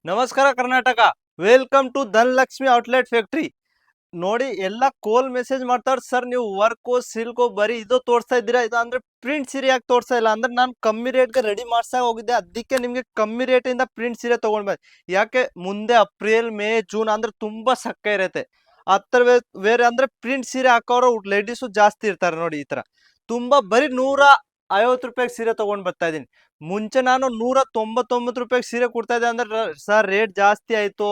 ನಮಸ್ಕಾರ Karnataka. Welcome to Dhanalakshmi outlet factory. ನೋಡಿ ಎಲ್ಲ ಕೋಲ್ ಮೆಸೇಜ್ ಮಾಡ್ತಾರ ಸರ್, ನೀವು ವರ್ಕು ಸಿಲ್ಕು ಬರೀ ಇದು ತೋರಿಸ್ತಾ ಇದ್ದೀರಾ, ಇದು ಅಂದ್ರೆ ಪ್ರಿಂಟ್ ಸೀರೆ ಯಾಕೆ ತೋರಿಸ್ತಾ ಇಲ್ಲ ಅಂದ್ರೆ ನಾನು ಕಮ್ಮಿ ರೇಟ್ಗೆ ರೆಡಿ ಮಾಡ್ಸಾ ಹೋಗಿದ್ದೆ. ಅದಕ್ಕೆ ನಿಮಗೆ ಕಮ್ಮಿ ರೇಟಿಂದ ಪ್ರಿಂಟ್ ಸೀರೆ ತಗೊಂಡ್ಬಂದು. ಯಾಕೆ ಮುಂದೆ ಏಪ್ರಿಲ್ ಮೇ ಜೂನ್ ಅಂದ್ರೆ ತುಂಬಾ ಸಕ್ಕ ಇರುತ್ತೆ. ಹತ್ತರ ಬೇರೆ ಅಂದ್ರೆ ಪ್ರಿಂಟ್ ಸೀರೆ ಹಾಕೋರು ಲೇಡೀಸು ಜಾಸ್ತಿ ಇರ್ತಾರೆ. ನೋಡಿ ಈ ತರ ತುಂಬಾ ಬರೀ 150 ರೂಪಾಯಿಗೆ ಸೀರೆ ತಗೊಂಡ್ ಬರ್ತಾ ಇದೀನಿ. ಮುಂಚೆ ನಾನು 199 ರೂಪಾಯಿಗೆ ಸೀರೆ ಕೊಡ್ತಾ ಇದ್ದೆ ಅಂದ್ರೆ ಸರ್ ರೇಟ್ ಜಾಸ್ತಿ ಆಯ್ತು,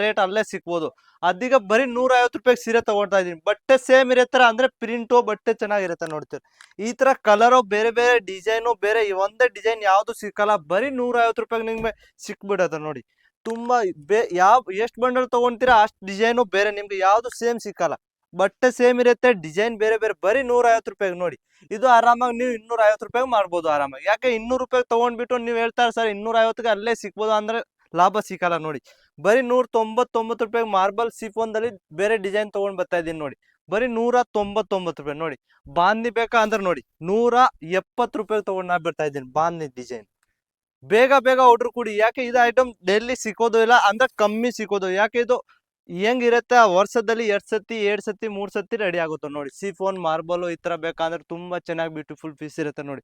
ರೇಟ್ ಅಲ್ಲೇ ಸಿಕ್ಬೋದು. ಅದೀಗ ಬರೀ 150 ರೂಪಾಯಿಗೆ ಸೀರೆ ತಗೊಳ್ತಾ ಇದೀನಿ. ಬಟ್ಟೆ ಸೇಮ್ ಇರತ್ತರ ಅಂದ್ರೆ ಪ್ರಿಂಟು ಬಟ್ಟೆ ಚೆನ್ನಾಗಿರುತ್ತೆ. ನೋಡ್ತೀರಿ ಈ ತರ ಕಲರು ಬೇರೆ ಬೇರೆ ಡಿಸೈನು ಬೇರೆ ಒಂದೇ ಡಿಸೈನ್ ಯಾವ್ದು ಸಿಕ್ಕಲ್ಲ. ಬರೀ 150 ರೂಪಾಯಿಗೆ ನಿಮ್ಗೆ ಸಿಕ್ಬಿಡತ್ತೆ. ನೋಡಿ ತುಂಬಾ ಎಷ್ಟು ಬಂಡಲ್ ತಗೊಂತೀರಾ ಅಷ್ಟು ಡಿಸೈನು ಬೇರೆ, ನಿಮ್ಗೆ ಯಾವ್ದು ಸೇಮ್ ಸಿಕ್ಕಲ್ಲ. ಬಟ್ಟೆ ಸೇಮ್ ಇರುತ್ತೆ, ಡಿಸೈನ್ ಬೇರೆ ಬೇರೆ. ಬರೀ 150 ರೂಪಾಯಿಗೆ ನೋಡಿ. ಇದು ಆರಾಮಾಗಿ ನೀವು 250 ರೂಪಾಯಿಗೆ ಮಾಡ್ಬೋದು ಆರಾಮಾಗಿ. ಯಾಕೆ 200 ರೂಪಾಯಿಗೆ ತಗೊಂಡ್ಬಿಟ್ಟು ನೀವು ಹೇಳ್ತಾರೆ ಸರ್ 250ಗೆ ಅಲ್ಲೇ ಸಿಕ್ಬೋದು ಅಂದ್ರೆ ಲಾಭ ಸಿಕ್ಕಲ್ಲ. ನೋಡಿ ಬರೀ 199 ರೂಪಾಯಿಗೆ ಮಾರ್ಬಲ್ ಸಿಫೋನ್ದಲ್ಲಿ ಬೇರೆ ಡಿಸೈನ್ ತಗೊಂಡ್ ಬರ್ತಾ ಇದೀನಿ. ನೋಡಿ ಬರೀ 199 ರೂಪಾಯಿ. ನೋಡಿ ಬಾಂದಿ ಬೇಕಾ ಅಂದ್ರೆ ನೋಡಿ 170 ರೂಪಾಯಿಗೆ ತಗೊಂಡ್ ನಾ ಬರ್ತಾ ಇದ್ದೀನಿ ಬಾಂದಿ ಡಿಸೈನ್. ಬೇಗ ಬೇಗ ಆರ್ಡರ್ ಕೊಡಿ. ಯಾಕೆ ಇದು ಐಟಮ್ ಡೈಲಿ ಸಿಕ್ಕೋದು ಇಲ್ಲ ಅಂದ್ರೆ ಕಮ್ಮಿ ಸಿಕ್ಕೋದು. ಯಾಕೆ ಇದು ಹೆಂಗಿರುತ್ತೆ ವರ್ಷದಲ್ಲಿ 2 ಸತಿ 2 ಸತಿ 3 ಸತಿ ರೆಡಿ ಆಗುತ್ತೆ. ನೋಡಿ ಸಿಫೋನ್ ಮಾರ್ಬಲ್ ಈ ತರ ಬೇಕಂದ್ರೆ ತುಂಬಾ ಚೆನ್ನಾಗಿ ಬ್ಯೂಟಿಫುಲ್ ಪೀಸ್ ಇರುತ್ತೆ. ನೋಡಿ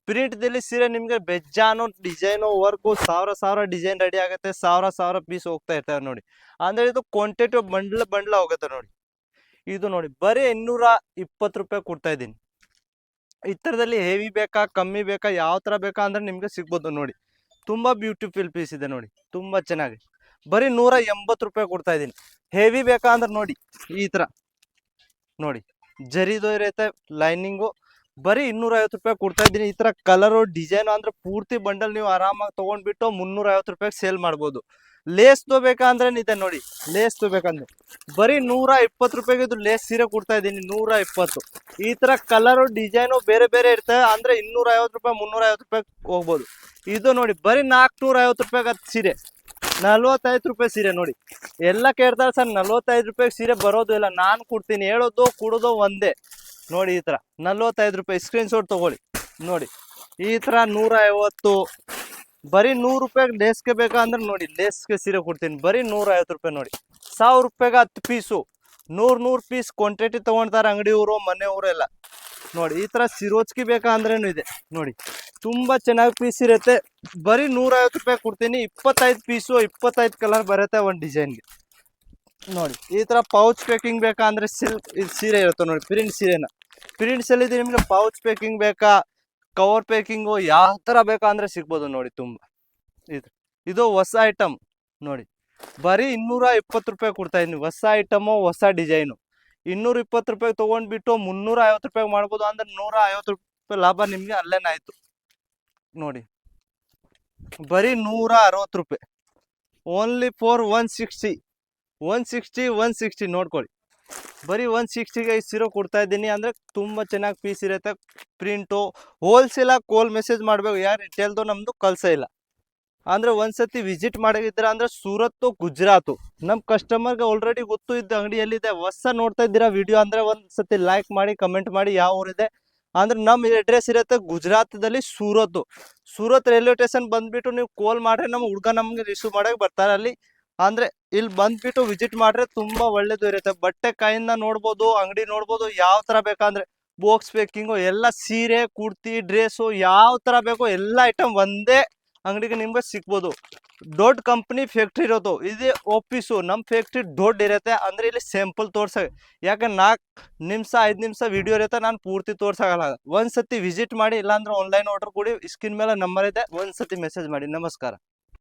ಪ್ರಿಂಟ್ ದಲ್ಲಿ ಸೀರೆ ನಿಮ್ಗೆ ಬೆಜ್ಜಾನು ಡಿಸೈನು ವರ್ಕು ಸಾವಿರ ಡಿಸೈನ್ ರೆಡಿ ಆಗುತ್ತೆ. ಸಾವಿರ ಪೀಸ್ ಹೋಗ್ತಾ ಇರ್ತವೆ. ನೋಡಿ ಅಂದ್ರೆ ಇದು ಕ್ವಾಂಟಿಟಿ ಬಂಡ್ಲ ಹೋಗುತ್ತೆ. ನೋಡಿ ಇದು ನೋಡಿ ಬರೀ 220 ರೂಪಾಯಿ ಕೊಡ್ತಾ ಇದ್ದೀನಿ. ಈ ತರದಲ್ಲಿ ಹೆವಿ ಬೇಕಾ ಕಮ್ಮಿ ಬೇಕಾ ಯಾವ ತರ ಬೇಕಾ ಅಂದ್ರೆ ನಿಮ್ಗೆ ಸಿಗ್ಬೋದು. ನೋಡಿ ತುಂಬಾ ಬ್ಯೂಟಿಫುಲ್ ಪೀಸ್ ಇದೆ. ನೋಡಿ ತುಂಬಾ ಚೆನ್ನಾಗಿ ಬರೀ 180 ರೂಪಾಯಿ ಕೊಡ್ತಾ ಇದ್ದೀನಿ. ಹೆವಿ ಬೇಕಾ ಅಂದ್ರೆ ನೋಡಿ ಈ ತರ ನೋಡಿ ಜರಿದು ಇರುತ್ತೆ ಲೈನಿಂಗು. ಬರೀ 250 ರೂಪಾಯಿ ಕೊಡ್ತಾ ಇದ್ದೀನಿ. ಈ ತರ ಕಲರು ಡಿಸೈನ್ ಅಂದ್ರೆ ಪೂರ್ತಿ ಬಂಡಲ್ ನೀವು ಆರಾಮಾಗಿ ತಗೊಂಡ್ಬಿಟ್ಟು 350 ರೂಪಾಯಿಗೆ ಸೇಲ್ ಮಾಡ್ಬೋದು. ಲೇಸ್ ತಗೋಬೇಕಾ ಅಂದ್ರೆ ಇದೆ ನೋಡಿ, ಲೇಸ್ ತಗೋಬೇಕಂದ್ರೆ ಬರೀ 120 ರೂಪಾಯಿಗೆ ಇದು ಲೇಸ್ ಸೀರೆ ಕೊಡ್ತಾ ಇದ್ದೀನಿ. 120. ಈ ತರ ಕಲರು ಡಿಸೈನು ಬೇರೆ ಬೇರೆ ಇರ್ತವೆ ಅಂದ್ರೆ 250 ರೂಪಾಯಿ 350 ರೂಪಾಯಿ ಹೋಗ್ಬೋದು. ಇದು ನೋಡಿ ಬರೀ 450 ರೂಪಾಯಿಗೆ ಸೀರೆ, 45 ರೂಪಾಯಿ ಸೀರೆ. ನೋಡಿ ಎಲ್ಲ ಕೇಳ್ತಾರೆ ಸರ್ 45 ರೂಪಾಯಿಗೆ ಸೀರೆ ಬರೋದು ಇಲ್ಲ. ನಾನು ಕೊಡ್ತೀನಿ, ಹೇಳೋದು ಕೊಡೋದು ಒಂದೇ. ನೋಡಿ ಈ ತರ 45 ರೂಪಾಯಿ ಸ್ಕ್ರೀನ್ ಶಾಟ್ ತಗೊಳ್ಳಿ. ನೋಡಿ ಈ ತರ 150. ಬರೀ 100 ರೂಪಾಯಿಗೆ ಲೇಸ್ಗೆ ಬೇಕಾ ಅಂದ್ರೆ ನೋಡಿ ಲೇಸ್ಗೆ ಸೀರೆ ಕೊಡ್ತೀನಿ ಬರೀ 150 ರೂಪಾಯಿ. ನೋಡಿ 1000 ರೂಪಾಯಿಗೆ 10 ಪೀಸು, 100 ಪೀಸ್ ಕ್ವಾಂಟಿಟಿ ತಗೊಳ್ತಾರೆ ಅಂಗಡಿಯವರು ಮನೆಯವರು ಎಲ್ಲ. ನೋಡಿ ಈ ತರ ಸಿರೋಜ್ಕಿ ಬೇಕಾ ಅಂದ್ರೇನು ಇದೆ. ನೋಡಿ ತುಂಬಾ ಚೆನ್ನಾಗಿ ಪೀಸ್ ಇರುತ್ತೆ. ಬರೀ 150 ರೂಪಾಯಿ ಕೊಡ್ತೀನಿ. 25 ಪೀಸು 25 ಕಲರ್ ಬರುತ್ತೆ ಒಂದು ಡಿಸೈನ್ಗೆ. ನೋಡಿ ಈ ತರ ಪೌಚ್ ಪ್ಯಾಕಿಂಗ್ ಬೇಕಾ ಅಂದ್ರೆ ಸಿಲ್ಕ್ ಸೀರೆ ಇರುತ್ತೆ. ನೋಡಿ ಪ್ರಿಂಟ್ಸ್ ಅಲ್ಲಿ ನಿಮ್ಗೆ ಪೌಚ್ ಪ್ಯಾಕಿಂಗ್ ಬೇಕಾ ಕವರ್ ಪ್ಯಾಕಿಂಗು ಯಾವ ತರ ಬೇಕಾ ಅಂದ್ರೆ ಸಿಗ್ಬೋದು. ನೋಡಿ ತುಂಬಾ ಇದು ಹೊಸ ಐಟಮ್. ನೋಡಿ ಬರೀ 220 ರೂಪಾಯಿ ಕೊಡ್ತಾ ಇದೀನಿ. ಹೊಸ ಐಟಮು ಹೊಸ ಡಿಸೈನು. 220 ರೂಪಾಯಿ ತಗೊಂಡ್ಬಿಟ್ಟು 350 ರೂಪಾಯಿ ಮಾಡ್ಬೋದು ಅಂದ್ರೆ 150 ರೂಪಾಯಿ ಲಾಭ ನಿಮ್ಗೆ ಅಲ್ಲೇನಾಯ್ತು. ನೋಡಿ ಬರೀ 160 ರೂಪಾಯಿ ಓನ್ಲಿ ಫಾರ್ 160 ನೋಡ್ಕೊಳ್ಳಿ. ಬರೀ 160ಗೆ ಸೀರೆ ಕೊಡ್ತಾ ಇದ್ದೀನಿ ಅಂದ್ರೆ ತುಂಬಾ ಚೆನ್ನಾಗಿ ಪೀಸ್ ಇರುತ್ತೆ. ಪ್ರಿಂಟು ಹೋಲ್ಸೇಲ್ ಕೋಲ್ ಮೆಸೇಜ್ ಮಾಡ್ಬೇಕು. ಯಾರು ರಿಟೇಲ್ದು ನಮ್ದು ಕಲ್ಸ ಇಲ್ಲ ಅಂದ್ರೆ ಒಂದ್ಸತಿ ವಿಸಿಟ್ ಮಾಡಿದ್ರೆ ಅಂದ್ರೆ ಸೂರತ್ ಗುಜರಾತ್ ನಮ್ ಕಸ್ಟಮರ್ಗೆ ಆಲ್ರೆಡಿ ಗೊತ್ತು ಇದ್ದ ಅಂಗಡಿಯಲ್ಲಿದೆ. ಹೊಸ ನೋಡ್ತಾ ಇದ್ದೀರಾ ವಿಡಿಯೋ ಅಂದ್ರೆ ಒಂದ್ಸತಿ ಲೈಕ್ ಮಾಡಿ ಕಮೆಂಟ್ ಮಾಡಿ ಯಾವ ಊರಿದೆ ಅಂದ್ರೆ ನಮ್ ಅಡ್ರೆಸ್ ಇರುತ್ತೆ ಗುಜರಾತ್ದಲ್ಲಿ ಸೂರತ್ ರೈಲ್ವೆ ಸ್ಟೇಷನ್ ಬಂದ್ಬಿಟ್ಟು ನೀವು ಕಾಲ್ ಮಾಡ್ರೆ ನಮ್ಮ ಹುಡುಗ ನಮ್ಗೆ ರಿಸೀವ್ ಮಾಡಕ್ ಬರ್ತಾರೆ ಅಲ್ಲಿ. ಅಂದ್ರೆ ಇಲ್ಲಿ ಬಂದ್ಬಿಟ್ಟು ವಿಸಿಟ್ ಮಾಡ್ರೆ ತುಂಬಾ ಒಳ್ಳೇದು ಇರುತ್ತೆ. ಬಟ್ಟೆ ಕೈಯಿಂದ ನೋಡ್ಬೋದು, ಅಂಗಡಿ ನೋಡ್ಬೋದು, ಯಾವ ತರ ಬೇಕಂದ್ರೆ ಬಾಕ್ಸ್ ಪ್ಯಾಕಿಂಗು ಎಲ್ಲ ಸೀರೆ ಕುರ್ತಿ ಡ್ರೆಸ್ಸು ಯಾವ ತರ ಬೇಕೋ ಎಲ್ಲ ಐಟಮ್ ಒಂದೇ ಅಂಗಡಿಗೆ ನಿಮ್ಗೆ ಸಿಕ್ಬೋದು. ದೊಡ್ಡ ಕಂಪ್ನಿ ಫ್ಯಾಕ್ಟ್ರಿ ಇರೋದು ಇದೇ ಆಫೀಸು. ನಮ್ಮ ಫ್ಯಾಕ್ಟ್ರಿ ದೊಡ್ಡ ಇರುತ್ತೆ ಅಂದ್ರೆ ಇಲ್ಲಿ ಸ್ಯಾಂಪಲ್ ತೋರ್ಸ. ಯಾಕೆ 4 ನಿಮಿಷ 5 ನಿಮಿಷ ವಿಡಿಯೋ ಇರುತ್ತೆ, ನಾನು ಪೂರ್ತಿ ತೋರ್ಸೋಲ್ಲ. ಒಂದ್ಸತಿ ವಿಸಿಟ್ ಮಾಡಿ, ಇಲ್ಲಾಂದ್ರೆ ಆನ್ಲೈನ್ ಆರ್ಡರ್ ಕೊಡಿ. ಸ್ಕ್ರೀನ್ ಮೇಲೆ ನಂಬರ್ ಇದೆ, ಒಂದ್ಸತಿ ಮೆಸೇಜ್ ಮಾಡಿ. ನಮಸ್ಕಾರ.